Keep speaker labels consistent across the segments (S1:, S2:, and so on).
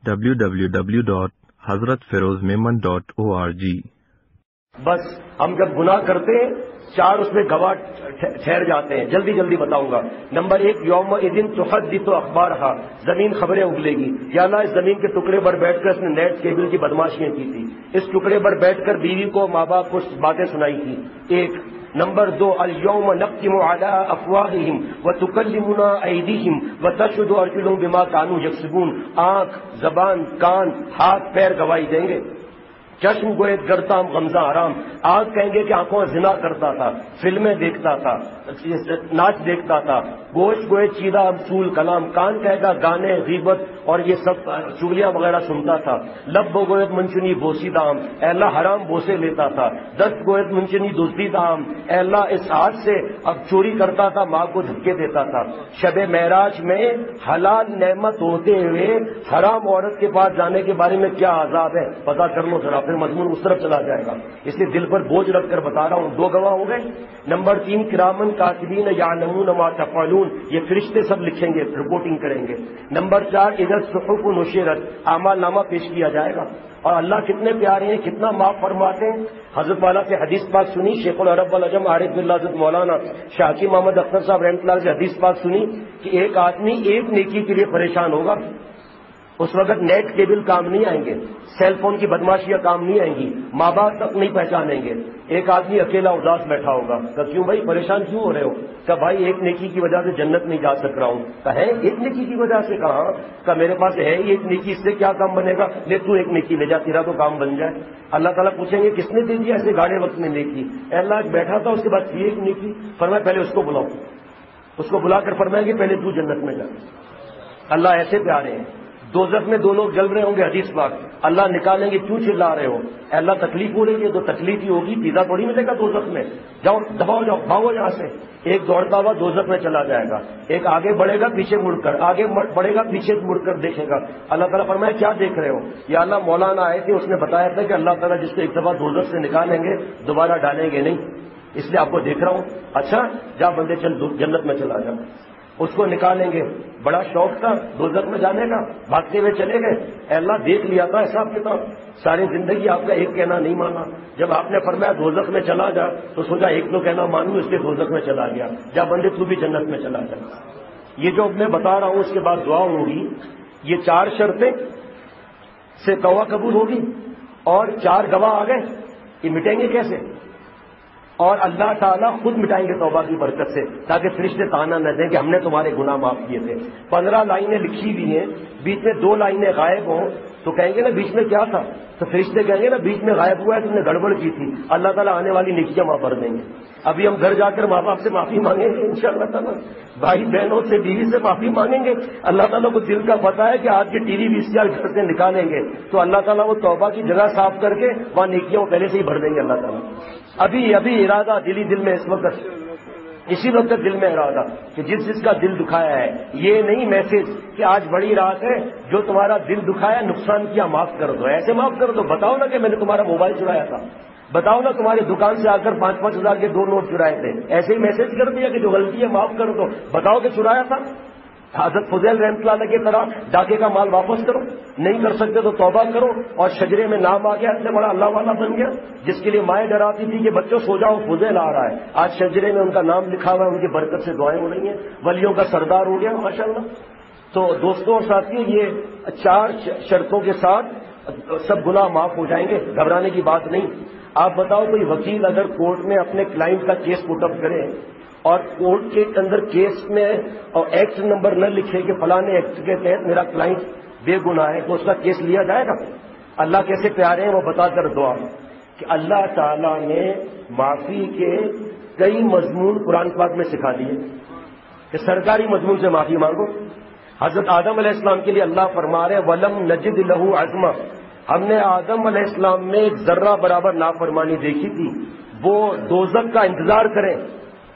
S1: www.hazratfirozmemon.org۔
S2: بس ہم جب گناہ کرتے ہیں 4 اس میں گواہ ٹھہر جاتے ہیں. جلدی جلدی بتاؤں گا. نمبر 1 یوم اذن تحدث اخبارها، زمین خبریں اگلے گی. یا اللہ اس زمین کے ٹکڑے پر بیٹھ کر اس نے نیٹ کیبل کی بدماشیاں کی تھی، اس ٹکڑے پر بیٹھ کر بیوی کو ماں باپ کو باتیں سنائی تھی. 1 نمبر 2 اليوم نختم على افواههم وتكلمنا ايديهم وتشهد ارجلهم بما كانوا يكسبون. آنکھ، زبان، کان، ہاتھ، پیر گواہی دیں گے. چشم گوئے گرتام غمزہ حرام، آج کہیں گے کہ آنکھوں زنا کرتا تھا، فلمیں دیکھتا تھا، ناچ دیکھتا تھا. گوشت گوئے چیدہ مفعول کلام، کان کہے گا گانے، غیبت اور یہ سب چغلیاں وغیرہ سنتا تھا. لب گوئے منچنی بوسی دام، اے اللہ حرام بوسے لیتا تھا. دست گوئے منچنی دوستی دام، اے اللہ اس ہاتھ سے اب چوری کرتا تھا، ماں کو دھکے دیتا تھا. شب معراج میں حلال نعمت ہوتے ہوئے حرام عورت کے پاس جانے کے بارے میں کیا عذاب ہے پتا کر لو ذرا، مضمون اس طرف چلا جائے گا. اس لیے دل پر بوجھ رکھ کر بتا رہا ہوں. 2 گواہ ہو گئے. نمبر 3 کرامن کاتبین یعلمون ما تفعلون، یہ فرشتے سب لکھیں گے، رپورٹنگ کریں گے. نمبر 4 اذا الصحف نشرت، اعمال نامہ پیش کیا جائے گا. اور اللہ کتنے پیارے ہیں، کتنا معاف فرماتے ہیں. حضرت والا سے حدیث پاک سنی، شیخ العرب والعجم عارف باللہ حضرت مولانا شاکی محمد اختر صاحب رحمۃ اللہ سے حدیث پاک سنی کہ ایک آدمی ایک نیکی کے لیے پریشان ہوگا. اس وقت نیٹ کیبل کام نہیں آئیں گے، سیل فون کی بدماشیاں کام نہیں آئیں گی، ماں باپ تک نہیں پہچانیں گے. ایک آدمی اکیلا اداس بیٹھا ہوگا. کہ کیوں بھائی پریشان کیوں ہو رہے ہو؟ کہ بھائی ایک نیکی کی وجہ سے جنت نہیں جا سک رہا ہوں. کہے ایک نیکی کی وجہ سے؟ کہاں؟ کہ میرے پاس ہے ایک نیکی، اس سے کیا کام بنے گا؟ لے تو ایک نیکی لے جا، تیرا تو کام بن جائے. اللہ تعالیٰ پوچھیں گے کس نے دے دیا ایسے گاڑے وقت میں نیکی؟ اے اللہ بیٹھا تھا، اس کے بعد ایک نیکی. فرمایا پہلے اس کو بلاؤ. اس کو بلا کر فرمایا کہ پہلے تو جنت میں جا. اللہ ایسے پیارے ہیں. دوزخ میں 2 لوگ جل رہے ہوں گے، حدیث پاک. اللہ نکالیں گے، کیوں چلا رہے ہو؟ اے اللہ تکلیف ہو رہی ہے. تو تکلیف ہی ہوگی، پیزا تھوڑی ملے گا دوزخ میں. جاؤ دباؤ، جاؤ بھاگو یہاں سے. ایک دوڑتا ہوا دوزخ میں چلا جائے گا، ایک آگے بڑھے گا پیچھے مڑ کر، آگے بڑھے گا پیچھے مڑ کر دیکھے گا. اللہ تعالیٰ فرمایا کیا دیکھ رہے ہو؟ یا اللہ مولانا آئے تھے، اس نے بتایا تھا کہ اللہ تعالیٰ جس کو ایک دفعہ دوزخ سے نکالیں گے دوبارہ ڈالیں گے نہیں، اس لیے آپ کو دیکھ رہا ہوں. اچھا جا بندے چل جنت میں چلا جا. اس کو نکالیں گے. بڑا شوق تھا دوزخ میں جانے کا، بھاگتے ہوئے چلے گئے. اے اللہ دیکھ لیا تھا حساب کتاب، ساری زندگی آپ کا ایک کہنا نہیں مانا. جب آپ نے فرمایا دوزخ میں چلا جا تو سوچا ایک تو کہنا مانوں، اس لیے دوزخ میں چلا گیا. جا بندے تو بھی جنت میں چلا جا. یہ جو میں بتا رہا ہوں اس کے بعد دعا ہوگی. یہ 4 شرطیں سے توبہ قبول ہوگی اور 4 گواہ آ گئے. یہ مٹیں گے کیسے؟ اور اللہ تعالیٰ خود مٹائیں گے توبہ کی برکت سے، تاکہ فرشتے تانا نہ دیں کہ ہم نے تمہارے گناہ معاف کیے تھے. 15 لائنیں لکھی ہوئی ہیں، بیچ میں 2 لائنیں غائب ہوں تو کہیں گے نا بیچ میں کیا تھا؟ تو فرشتے کہیں گے نا بیچ میں غائب ہوا ہے، تم نے گڑبڑ کی تھی. اللہ تعالیٰ آنے والی نیکیاں معاف کر دیں گے. ابھی ہم گھر جا کر ماں باپ سے معافی مانگیں گے انشاءاللہ تعالیٰ، بھائی بہنوں سے، بیوی سے معافی مانگیں گے. اللہ تعالیٰ کو دل کا پتہ ہے کہ آج کے ٹی وی VCR گھر سے نکالیں گے تو اللہ تعالیٰ وہ توبہ کی جگہ صاف کر کے وہاں نیکیاں پہلے سے ہی بھر دیں گے اللہ تعالیٰ. ابھی ارادہ دل میں اس وقت، اسی وقت دل میں ارادہ کہ جس کا دل دکھایا ہے. یہ نہیں میسج کہ آج بڑی رات ہے، جو تمہارا دل دکھایا نقصان کیا معاف کر دو. ایسے معاف کر دو. بتاؤ نا کہ میں نے تمہارا موبائل چرایا تھا، بتاؤ نا تمہاری دکان سے آ کر 5-5 ہزار کے 2 نوٹ چرائے تھے. ایسے ہی میسج کر دیا کہ جو غلطی ہے معاف کر دو. بتاؤ کہ چرایا تھا. حضرت فضیل رحمۃ اللہ علیہ کی طرح ڈاکے کا مال واپس کرو. نہیں کر سکتے تو توبہ کرو. اور شجرے میں نام آ گیا، اتنے بڑا اللہ والا بن گیا جس کے لیے مائیں ڈراتی تھی کہ بچوں سو جاؤ فضیل آ رہا ہے. آج شجرے میں ان کا نام لکھا ہوا ہے، ان کی برکت سے دعائیں ہو رہی ہیں، ولیوں کا سردار ہو گیا ماشاءاللہ. تو دوستوں اور ساتھیوں، یہ 4 شرطوں کے ساتھ سب گناہ معاف ہو جائیں گے، گھبرانے کی بات نہیں. آپ بتاؤ کوئی وکیل اگر کورٹ میں اپنے کلائنٹ کا کیس پٹ اپ کرے اور کورٹ کے اندر کیس میں اور ایکٹ نمبر نہ لکھے کہ فلاں ایکٹ کے تحت میرا کلائنٹ بے گناہ ہے، تو اس کا کیس لیا جائے گا؟ اللہ کیسے پیارے ہیں وہ بتا کر دعا کہ اللہ تعالیٰ نے معافی کے کئی مضمون قرآن پاک میں سکھا دیے کہ سرکاری مضمون سے معافی مانگو. حضرت آدم علیہ السلام کے لیے اللہ فرما رہے وَلَمْ نَجِدْ لَهُ عَزْمًا، ہم نے آدم علیہ السلام میں ایک ذرہ برابر نافرمانی دیکھی تھی. وہ دوزخ کا انتظار کریں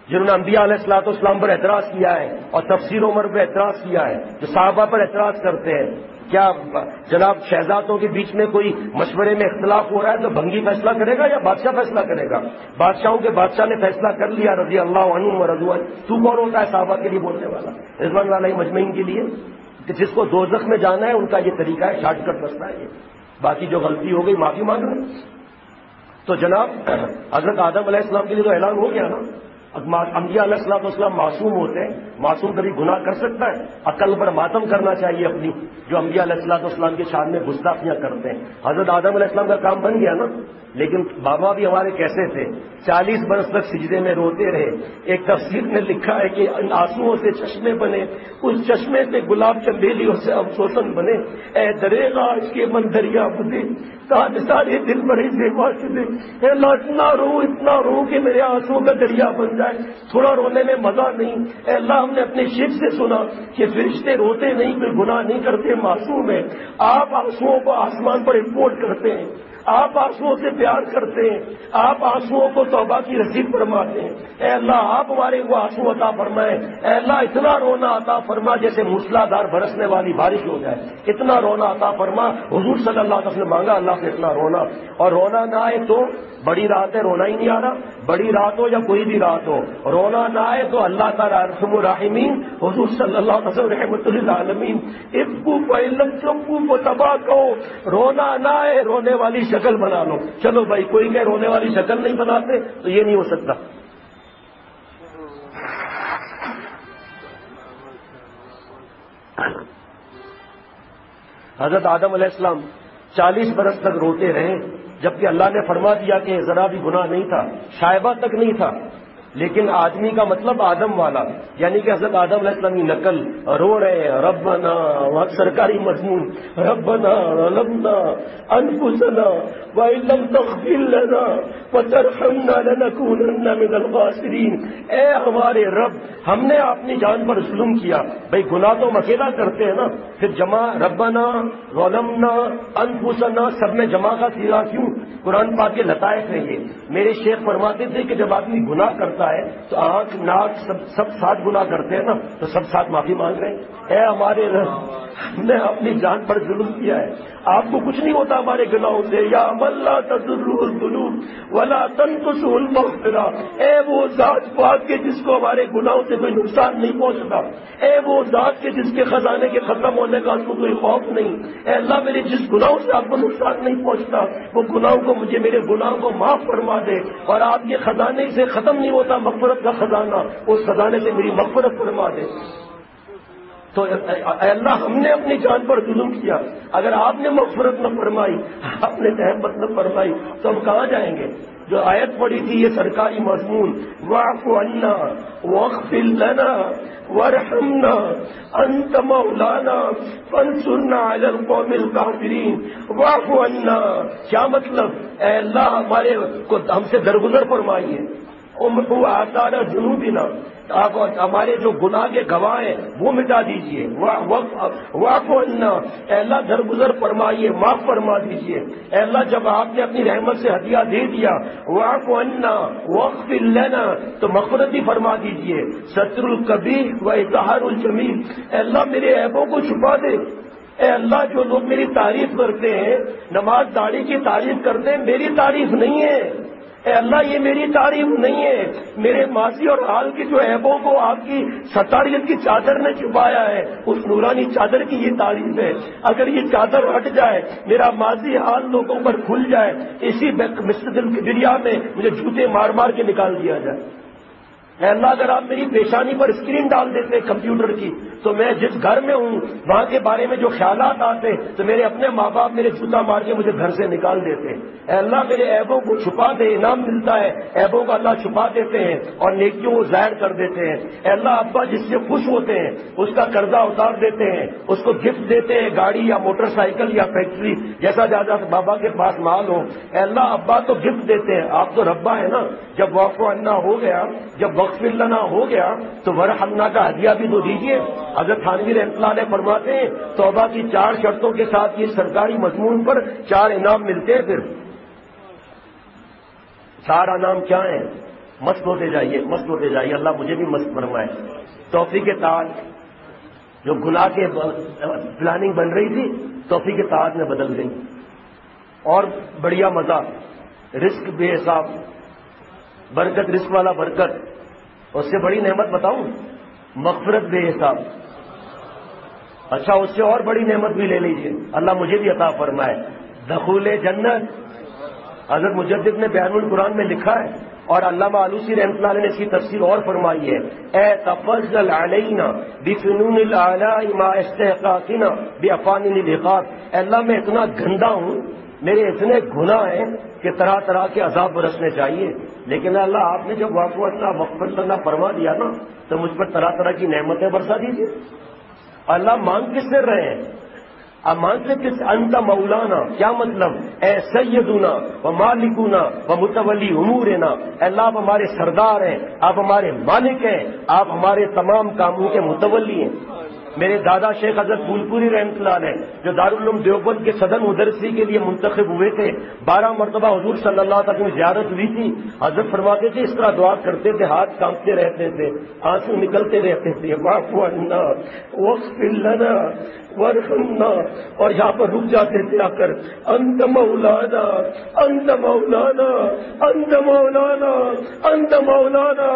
S2: جنہوں نے انبیاء علیہ الصلوۃ والسلام پر اعتراض کیا ہے اور تفسیر عمر پر اعتراض کیا ہے، جو صحابہ پر اعتراض کرتے ہیں. کیا جناب شہزادوں کے بیچ میں کوئی مشورے میں اختلاف ہو رہا ہے تو بھنگی فیصلہ کرے گا یا بادشاہ فیصلہ کرے گا؟ بادشاہوں کے بادشاہ نے فیصلہ کر لیا رضی اللہ عنہم ورضوا عنہ. تو کون ہوتا ہے صحابہ کے لیے بولنے والا؟ رضوان اللہ مجمعین کے لیے کہ جس کو دوزخ میں جانا ہے ان کا یہ طریقہ ہے، شارٹ کٹ رستہ ہے یہ، باقی جو غلطی ہو گئی معافی مانگ رہے ہیں۔ تو جناب حضرت آدم علیہ السلام کے لیے تو اعلان ہو گیا نا، انبیاء علیہ السلام معصوم ہوتے ہیں، معصوم کبھی گناہ کر سکتا ہے؟ عقل پر ماتم کرنا چاہیے اپنی، جو انبیاء علیہ السلام کے شان میں گستاخیاں کرتے ہیں۔ حضرت آدم علیہ السلام کا کام بن گیا نا، لیکن بابا بھی ہمارے کیسے تھے، 40 برس تک سجدے میں روتے رہے۔ ایک تفسیر میں لکھا ہے کہ ان آنسوؤں سے چشمے بنے، اس چشمے سے گلاب چنبیلیوں سے افسوسن بنے، اے دریغا عشق کے من دریا بنے، سارے دل بڑی سے واسطے، اے اللہ اتنا رو کہ میرے آنسوؤں کا دریا بن جائے، تھوڑا رونے میں مزہ نہیں۔ اے اللہ ہم نے اپنے شیخ سے سنا کہ فرشتے روتے نہیں، کوئی گناہ نہیں کرتے، معصوم ہے، آپ آنسوؤں کو آسمان پر امپورٹ کرتے ہیں، آپ آنسوؤں سے پیار کرتے ہیں، آپ آنسوؤں کو توبہ کی رسید فرماتے ہیں۔ اے اللہ آپ ہمارے وہ آنسو عطا فرمائے، اے اللہ اتنا رونا عطا فرما جیسے موسلادھار برسنے والی بارش ہو جائے، اتنا رونا عطا فرما۔ حضور صلی اللہ علیہ وسلم نے مانگا اللہ سے اتنا رونا، اور رونا نہ آئے تو بڑی رات ہے، رونا ہی نہیں آ رہا، بڑی رات ہو یا کوئی بھی رات ہو، رونا نہ آئے تو اللہ تعالیٰ ارحم الراحمین، حضور صلی اللہ علیہ وسلم رحمۃ للعالمین، ابکو فإن تبکو فتبا کہو، رونا نہ آئے رونے والی شکل بنا لو۔ چلو بھائی کوئی کہ رونے والی شکل نہیں بناتے تو یہ نہیں ہو سکتا۔ حضرت آدم علیہ السلام 40 برس تک روتے رہے، جبکہ اللہ نے فرما دیا کہ ذرا بھی گناہ نہیں تھا، شائبہ تک نہیں تھا، لیکن آدمی کا مطلب آدم والا، یعنی کہ حضرت آدم علیہ السلام کی نقل رو رہے ہیں، ربنا، وہاں سرکاری مضمون، ربنا ظلمنا انفسنا وان لم تغفر لنا وترحمنا لنكونن من الخاسرین، اے ہمارے رب ہم نے اپنی جان پر ظلم کیا۔ بھائی گناہ تو ہم اکیلا کرتے ہیں نا، پھر جمع ربنا ظلمنا انفسنا سب میں جمع کا صیغہ کیوں؟ قرآن پاک کے لطائف ہے یہ۔ میرے شیخ فرماتے تھے کہ جب آدمی گناہ کرتا ہے تو آنکھ ناک سب ساتھ گناہ کرتے ہیں نا، تو سب ساتھ معافی مانگ رہے ہیں، اے ہمارے رب ہم نے اپنی جان پر ظلم کیا ہے، آپ کو کچھ نہیں ہوتا ہمارے گناہوں سے، یا من لا تضرہ الذنوب ولا تنقصہ المغفرہ، اے وہ ذات پاک کے جس کو ہمارے گناہوں سے کوئی نقصان نہیں پہنچتا، اے وہ ذات کے جس کے خزانے کے ختم ہونے کا آپ کو کوئی خوف نہیں، اے اللہ میرے جس گناہوں سے آپ کو نقصان نہیں پہنچتا وہ گناہوں کو مجھے میرے گناہوں کو معاف فرما دے، اور آپ کے خزانے سے ختم نہیں ہوتا مغفرت کا خزانہ، اس خزانے سے میری مغفرت فرما دے۔ تو اے اللہ ہم نے اپنی جان پر ظلم کیا، اگر آپ نے مغفرت نہ فرمائی، آپ نے رحمت نہ فرمائی تو ہم کہاں جائیں گے؟ جو آیت پڑھی تھی یہ سرکاری مضمون، واعف عنا واغفر لنا وارحمنا انت مولانا فانصرنا علی القوم الکافرین۔ واعف عنا کیا مطلب؟ اے اللہ ہمارے کو ہم سے درگزر فرمائیے، امحو آثار ذنوبنا، آپ ہمارے جو گناہ کے گواہ ہیں وہ مٹا دیجئے، واعف عنا، اے اللہ درگزر فرمائیے، معاف فرما دیجئے، اے اللہ جب آپ نے اپنی رحمت سے ہدیہ دے دیا، واعف عنا واغفر لنا، تو مغفرت بھی فرما دیجئے، ستر القبیح و اظہار الجمیل، اے اللہ میرے عیبوں کو چھپا دے۔ اے اللہ جو لوگ میری تعریف کرتے ہیں، نماز داڑھی کی تعریف کرتے ہیں، میری تعریف نہیں ہے، اے اللہ یہ میری تعریف نہیں ہے، میرے ماضی اور حال کی جو عیبوں کو آپ کی ستاریت کی چادر نے چھپایا ہے، اس نورانی چادر کی یہ تعریف ہے۔ اگر یہ چادر ہٹ جائے، میرا ماضی حال لوگوں پر کھل جائے، اسی مسجد الکبریہ میں مجھے جوتے مار مار کے نکال دیا جائے۔ اے اللہ اگر آپ میری پیشانی پر اسکرین ڈال دیتے کمپیوٹر کی تو میں جس گھر میں ہوں وہاں کے بارے میں جو خیالات آتے تو میرے اپنے ماں باپ میرے جوتا مار کے مجھے گھر سے نکال دیتے۔ اے اللہ میرے عیبوں کو چھپا دے، انعام ملتا ہے، عیبوں کا اللہ چھپا دیتے ہیں اور نیکیوں کو ظاہر کر دیتے ہیں۔ اے اللہ ابا جس سے خوش ہوتے ہیں اس کا قرضہ اتار دیتے ہیں، اس کو گفٹ دیتے ہیں، گاڑی یا موٹر سائیکل یا فیکٹری جیسا جیسا بابا کے پاس مال ہو۔ اے اللہ ابا تو گفٹ دیتے ہیں، آپ تو ربا ہے نا۔ جب واعف عنا ہو گیا، جب وغفر لنا ہو گیا تو ورحمنا کا ہدیہ بھی تو دیجیے۔ حضرت تھانوی رحمۃ اللہ علیہ فرماتے ہیں توبہ کی 4 شرطوں کے ساتھ یہ سرکاری مضمون پر 4 انعام ملتے ہیں۔ پھر 4 انعام کیا ہیں؟ مست ہوتے جائیے، مست ہوتے جائیے، اللہ مجھے بھی مست فرمائے۔ توفیق تاج، جو گناہ کے پلاننگ بن رہی تھی توفیق تاج میں بدل گئی، اور بڑھیا مزہ، رزق بے حساب، برکت، رزق والا برکت، اس سے بڑی نعمت بتاؤں، مغفرت بے حساب۔ اچھا اس سے اور بڑی نعمت بھی لے لیجئے، اللہ مجھے بھی عطا فرمائے، دخول جنت۔ حضرت مجدد نے بیان القرآن میں لکھا ہے، اور علامہ آلوسی رحمۃ اللہ علیہ نے اس کی تفسیر اور فرمائی ہے، اے تفضل علینا بفنون الاعلاء ما استحقاقنا بافانین العقاب، اے اللہ میں اتنا گندا ہوں، میرے اتنے گناہ ہیں کہ طرح طرح کے عذاب برسنے چاہیے، لیکن اللہ آپ نے جب وقف اللہ فرما دیا نا تو مجھ پر طرح طرح کی نعمتیں برسا دیجیے۔ اللہ مانگ کس سے رہے ہیں؟ اب مانگتے کس؟ انت مولانا، کیا مطلب؟ اے سیدنا و مالکنا و متولی امورنا، اللہ آپ ہمارے سردار ہیں، آپ ہمارے مالک ہیں، آپ ہمارے تمام کاموں کے متولی ہیں۔ میرے دادا شیخ حضرت پھول پوری رحمۃ اللہ علیہ جو دارالعلوم دیوبند کے صدر مدرسی کے لیے منتخب ہوئے تھے، 12 مرتبہ حضور صلی اللہ علیہ وسلم زیارت ہوئی تھی، حضرت فرماتے تھے اس طرح دعا کرتے تھے، ہاتھ کانپتے رہتے تھے، آنسو نکلتے رہتے تھے، واعف عنا واغفر لنا وارحمنا، اور یہاں پر رک جاتے تھے آ کر، انت مولانا انت مولانا انت مولانا انت مولانا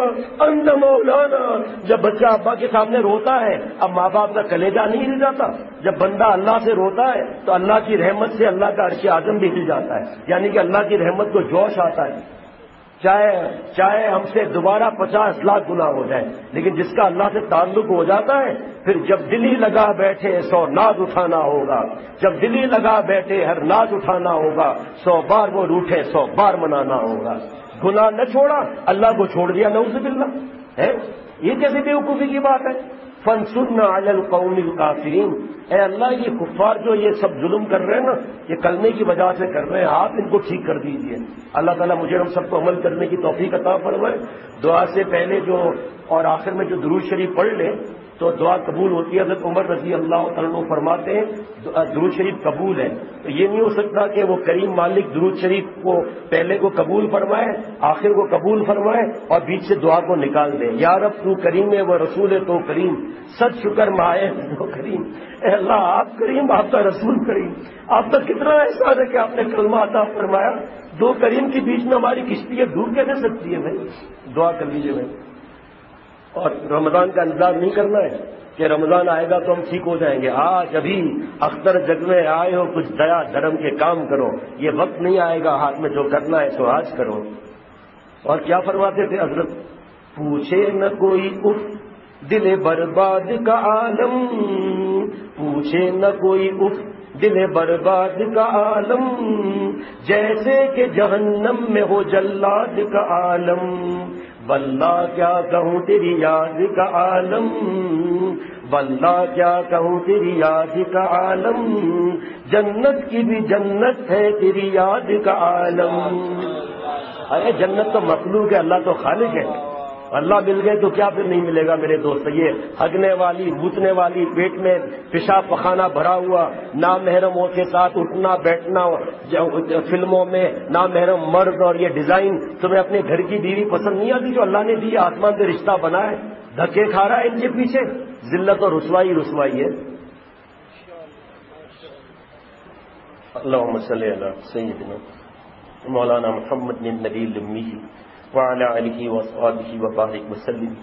S2: انت مولانا۔ جب بچہ ابا کے سامنے روتا ہے، اب ماں باپ کا کلیجہ نہیں ہل جاتا؟ جب بندہ اللہ سے روتا ہے تو اللہ کی رحمت سے اللہ کا عرش اعظم بھی ہل جاتا ہے، یعنی کہ اللہ کی رحمت کو جوش آتا ہے، چاہے ہم سے دوبارہ 50 لاکھ گناہ ہو جائے، لیکن جس کا اللہ سے تعلق ہو جاتا ہے پھر جب دل ہی لگا بیٹھے 100 ناز اٹھانا ہوگا، جب دل ہی لگا بیٹھے ہر ناز اٹھانا ہوگا، 100 بار وہ روٹھے 100 بار منانا ہوگا۔ گناہ نہ چھوڑا، اللہ کو چھوڑ دیا، نعوذ باللہ ہے، یہ کیسی بیوقوفی کی بات ہے؟ فانصرنا علی القوم الکافرین، اے اللہ یہ کفار جو یہ سب ظلم کر رہے ہیں نا، یہ کلمے کی وجہ سے کر رہے ہیں، آپ ان کو ٹھیک کر دیجئے۔ اللہ تعالیٰ مجھے ہم سب کو عمل کرنے کی توفیق عطا فرمائے۔ دعا سے پہلے جو اور آخر میں جو درود شریف پڑھ لیں تو دعا قبول ہوتی ہے۔ حضرت عمر رضی اللہ تعالیٰ عنہ فرماتے ہیں درود شریف قبول ہے، تو یہ نہیں ہو سکتا کہ وہ کریم مالک درود شریف کو پہلے کو قبول فرمائے، آخر کو قبول فرمائے اور بیچ سے دعا کو نکال دے۔ یا رب تو کریم ہے وہ رسول ہے تو کریم، سچ شکر مائے تو کریم۔ اے اللہ آپ کریم، آپ کا رسول کریم، آپ کا کتنا احسان ہے کہ آپ نے کلمہ عطا فرمایا، دو کریم کے بیچ میں ہماری کشتی ڈوب کیسے سکتی ہے بھائی؟ دعا کر لیجیے بھائی۔ اور رمضان کا انتظار نہیں کرنا ہے کہ رمضان آئے گا تو ہم ٹھیک ہو جائیں گے، آج ابھی اختر جگ میں آئے ہو، کچھ دیا دھرم کے کام کرو، یہ وقت نہیں آئے گا، ہاتھ میں جو کرنا ہے سو آج کرو۔ اور کیا فرماتے تھے حضرت؟ پوچھے نہ کوئی اف دل برباد کا عالم، پوچھے نہ کوئی اف دل برباد کا عالم، جیسے کہ جہنم میں ہو جلاد کا عالم، واللہ کیا کہوں تیری یاد کا عالم، واللہ کیا کہوں تیری یاد کا عالم، جنت کی بھی جنت ہے تیری یاد کا عالم۔ ارے جنت تو مخلوق ہے، اللہ تو خالق ہے، اللہ مل گئے تو کیا پھر نہیں ملے گا میرے دوست؟ یہ ہگنے والی موتنے والی پیٹ میں پیشاب پخانہ بھرا ہوا نامحرموں کے ساتھ اٹھنا بیٹھنا فلموں میں نامحرم مرد، اور یہ ڈیزائن تمہیں اپنے گھر کی بیوی پسند نہیں آتی جو اللہ نے دی آسمان سے رشتہ بنا ہے، دھکے کھا رہا ہے ان کے پیچھے، ذلت اور رسوائی رسوائی ہے۔ اللہم صلی علی سیدنا مولانا محمد النبی الامی وعلی آلہ وصحبہ وبارک وسلم۔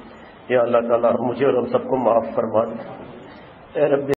S2: یا اللہ تعالی مجھے اور ہم سب کو معاف فرما دے اے رب۔